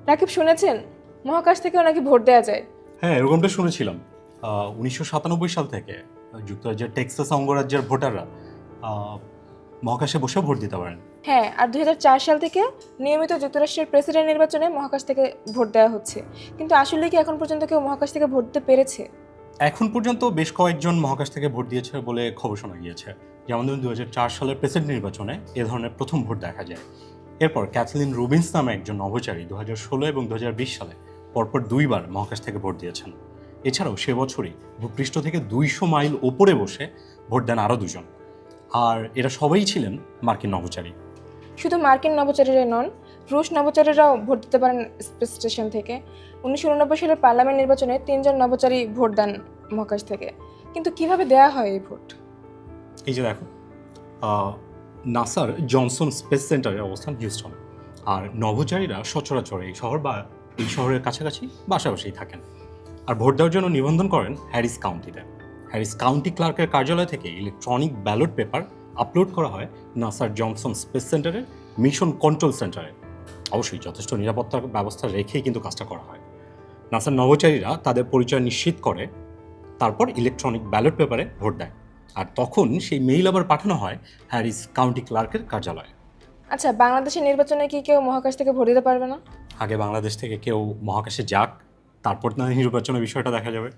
রাকিব শুনেছেন মহাকাশ থেকেও নাকি ভোট দেওয়া যায়? হ্যাঁ, এরকমটা শুনেছিলাম। 1997 সাল থেকে যুক্তরাজ্যের টেক্সাস অঙ্গরাজ্যের ভোটাররা আহ, মহাকাশে বসে ভোট দিতে পারেন। হ্যাঁ, আর 2004 সাল থেকে নিয়মিত যুক্তরাষ্ট্রের প্রেসিডেন্ট নির্বাচনে মহাকাশ থেকে ভোট দেওয়া হচ্ছে। কিন্তু আসলে কি এখন পর্যন্ত কেউ মহাকাশ থেকে ভোট দিতে পেরেছে? এখন পর্যন্ত বেশ কয়েকজন মহাকাশ থেকে ভোট দিয়েছে বলে খবর শোনা গিয়েছে। যেমন ধরুন 2004 সালের প্রেসিডেন্ট নির্বাচনে এ ধরনের প্রথম ভোট দেখা যায়। এরপর ক্যাথলিন রুবিন্স নামে একজন নভোচারী 2016 এবং 2020 সালে পরপর দুইবার মহাকাশ থেকে ভোট দিয়েছেন। এছাড়াও সে বছরই ভূপৃষ্ঠ থেকে 200 মাইল ওপরে বসে ভোট দেন আরও দুজন। আর এরা সবাই ছিলেন মার্কিন নভোচারী। শুধু মার্কিন নভোচারীরা নন, রুশ নভোচারীরাও ভোট দিতে পারেন স্পেস স্টেশন থেকে। 1989 সালের পার্লামেন্ট নির্বাচনে 3 জন নভোচারী ভোট দেন মহাকাশ থেকে। কিন্তু কিভাবে দেয়া হয় এই ভোট? এই যে দেখো, নাসার জনসন স্পেস সেন্টারের অবস্থান হিউস্টন। আর নভোচারীরা সচরাচর এই শহর বা এই শহরের কাছাকাছি বাসাবাসিই থাকেন। আর ভোট দেওয়ার জন্য নিবন্ধন করেন হ্যারিস কাউন্টিতে। হ্যারিস কাউন্টি ক্লার্কের কার্যালয় থেকে ইলেকট্রনিক ব্যালট পেপার আপলোড করা হয় নাসার জনসন স্পেস সেন্টারের মিশন কন্ট্রোল সেন্টারে। অবশ্যই যথেষ্ট নিরাপত্তার ব্যবস্থা রেখেই কিন্তু কাজটা করা হয়। নাসার নভোচারীরা তাদের পরিচয় নিশ্চিত করে, তারপর ইলেকট্রনিক ব্যালট পেপারে ভোট দেয়। আর তখন সেই মেইল আবার পাঠানো হয় হ্যারিস কাউন্টি ক্লার্কের কার্যালয়ে। আচ্ছা, বাংলাদেশের নির্বাচনে কি কেউ মহাকাশ থেকে ভোট দিতে পারবে না? আগে বাংলাদেশ থেকে কেউ মহাকাশে যাক, তারপর না নির্বাচনের বিষয়টা দেখা যাবে।